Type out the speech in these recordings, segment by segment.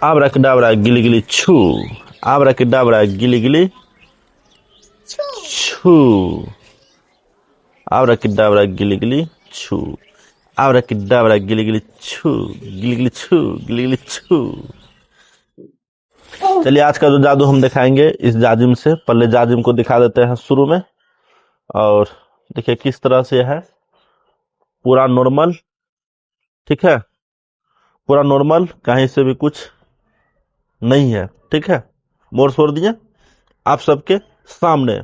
आबराकडाबरा गिली गिली छू, आबराकडाबरा गिली गिली छू, आबराकडाबरा गिली गिली छू, आबराकडाबरा गिली गिली छू, गिली गिली छू, गिली गिली छू। चलिए आज का जो जादू हम दिखाएंगे इस जाजिम से, पहले जाजिम को दिखा देते हैं शुरू में। और देखिए किस तरह से है, पूरा नॉर्मल, ठीक है, पूरा नॉर्मल, कहीं से भी कुछ नहीं है, ठीक है। मोर छोड़ दिए आप सबके सामने।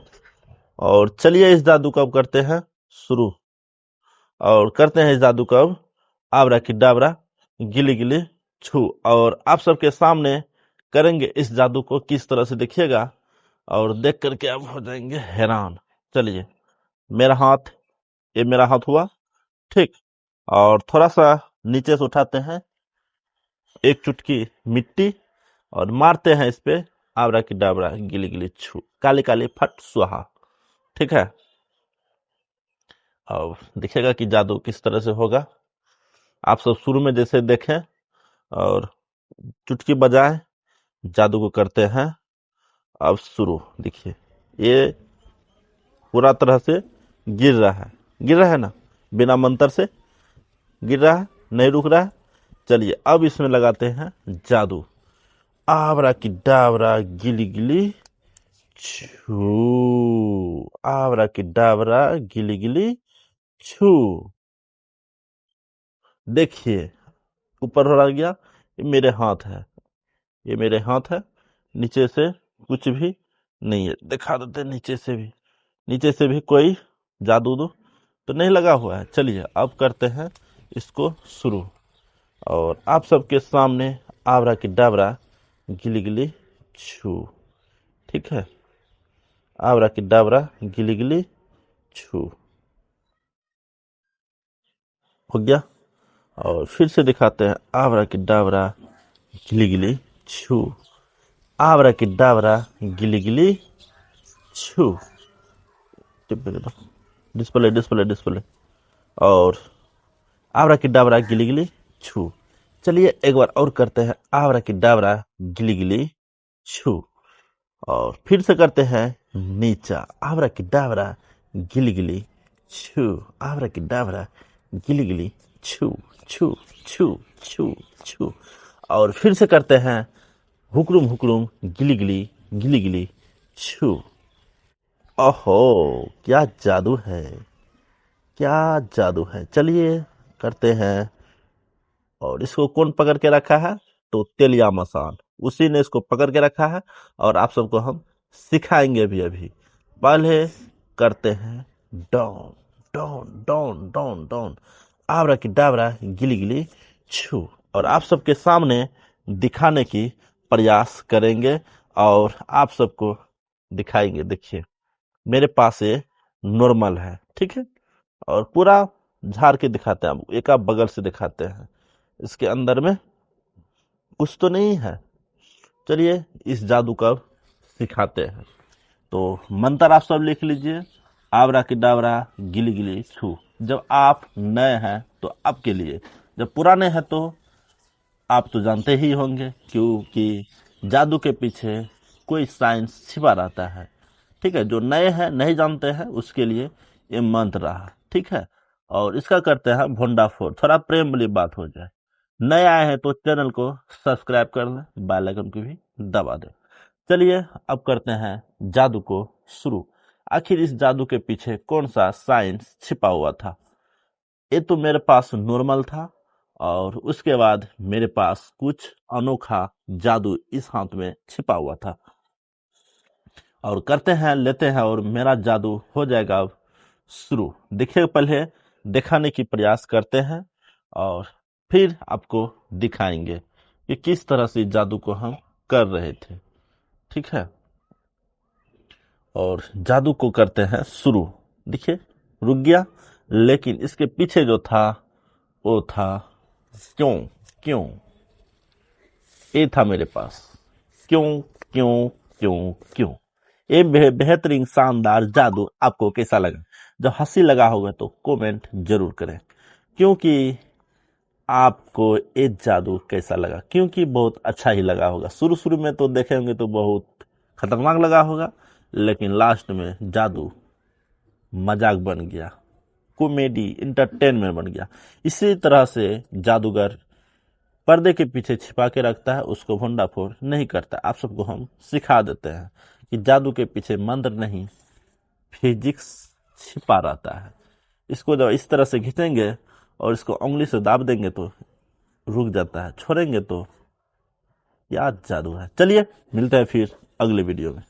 और चलिए इस जादू को अब करते हैं शुरू, और करते हैं इस जादू को अब आबराकडाबरा गिली गिली छू। और आप सबके सामने करेंगे इस जादू को, किस तरह से देखिएगा और देख करके आप हो जाएंगे हैरान। चलिए मेरा हाथ, ये मेरा हाथ हुआ, ठीक। और थोड़ा सा नीचे से उठाते हैं एक चुटकी मिट्टी और मारते हैं इस पे आबराकडाबरा गिली गिली छू, काली काली फट स्वाहा, ठीक है। और दिखेगा कि जादू किस तरह से होगा। आप सब शुरू में जैसे देखें और चुटकी बजाएं, जादू को करते हैं अब शुरू। देखिए ये पूरा तरह से गिर रहा है ना, बिना मंत्र से गिर रहा है, नहीं रुक रहा है। चलिए अब इसमें लगाते हैं जादू, आबराकडाबरा गिली गिली छू, आबराकडाबरा गिली गिली छू। देखिए ऊपर हो गया, ये मेरे हाथ है, ये मेरे हाथ है, नीचे से कुछ भी नहीं है। दिखा देते नीचे से भी कोई जादू तो नहीं लगा हुआ है। चलिए अब करते हैं इसको शुरू, और आप सबके सामने आबराकडाबरा गिली गिली छू, ठीक है, आबराकडाबरा गिली गिली छू हो गया। और फिर से दिखाते हैं आबराकडाबरा गिली गिली छू, आबराकडाबरा गिली गिली छू। Display display display. और आबराकडाबरा गिली गिली छू। चलिए एक बार और करते हैं आबराकडाबरा गिली गिली छू। और फिर से करते हैं नीचा, आबराकडाबरा गिली गिली छू, आबराकडाबरा गिली गिली छू छू छू छू छू। और फिर से करते हैं हुकरुम हुकरुम गिली गिली छू। ओहो क्या जादू है, क्या जादू है। चलिए करते हैं। और इसको कौन पकड़ के रखा है, तो तेलिया मसान, उसी ने इसको पकड़ के रखा है। और आप सबको हम सिखाएंगे भी अभी। पहले करते हैं Don Don Don Don Don, abracadabra गिली गिली छू। और आप सबके सामने दिखाने की प्रयास करेंगे और आप सबको दिखाएंगे। देखिए मेरे पास ये नॉर्मल है, ठीक है। और पूरा झाड़ के दिखाते हैं, एक आप बगल से दिखाते हैं, इसके अंदर में कुछ तो नहीं है। चलिए इस जादू का सिखाते हैं। तो मंत्र आप सब लिख लीजिए, आबराकडाबरा गिली गिली छू। जब आप नए हैं तो आपके लिए, जब पुराने हैं तो आप तो जानते ही होंगे, क्योंकि जादू के पीछे कोई साइंस छिपा रहता है, ठीक है। जो नए हैं नहीं जानते हैं उसके लिए ये मंत्र रहा, ठीक है। और इसका करते हैं भोंडाफोड़, थोड़ा प्रेम वाली बात हो जाए। नए आए हैं तो चैनल को सब्सक्राइब कर लें, बेल आइकन को भी दबा दें। चलिए अब करते हैं जादू को शुरू। आखिर इस जादू के पीछे कौन सा साइंस छिपा हुआ था। ये तो मेरे पास नॉर्मल था, और उसके बाद मेरे पास कुछ अनोखा जादू इस हाथ में छिपा हुआ था। और करते हैं, लेते हैं, और मेरा जादू हो जाएगा अब शुरू। देखिए पहले दिखाने की प्रयास करते हैं और फिर आपको दिखाएंगे कि किस तरह से जादू को हम कर रहे थे, ठीक है। और जादू को करते हैं शुरू। देखिए रुक गया, लेकिन इसके पीछे जो था वो था क्यों क्यों, ये था मेरे पास क्यों क्यों क्यों क्यों। ये बेहतरीन शानदार जादू आपको कैसा लगा, जब हंसी लगा होगा तो कमेंट जरूर करें, क्योंकि आपको ये जादू कैसा लगा, क्योंकि बहुत अच्छा ही लगा होगा। शुरू शुरू में तो देखे होंगे तो बहुत खतरनाक लगा होगा, लेकिन लास्ट में जादू मजाक बन गया, कॉमेडी इंटरटेनमेंट बन गया। इसी तरह से जादूगर पर्दे के पीछे छिपा के रखता है, उसको भंडाफोड़ नहीं करता। आप सबको हम सिखा देते हैं कि जादू के पीछे मंत्र नहीं, फिजिक्स छिपा रहता है। इसको जब इस तरह से खींचेंगे और इसको उंगली से दाब देंगे तो रुक जाता है, छोड़ेंगे तो याद जादू है। चलिए मिलते हैं फिर अगले वीडियो में।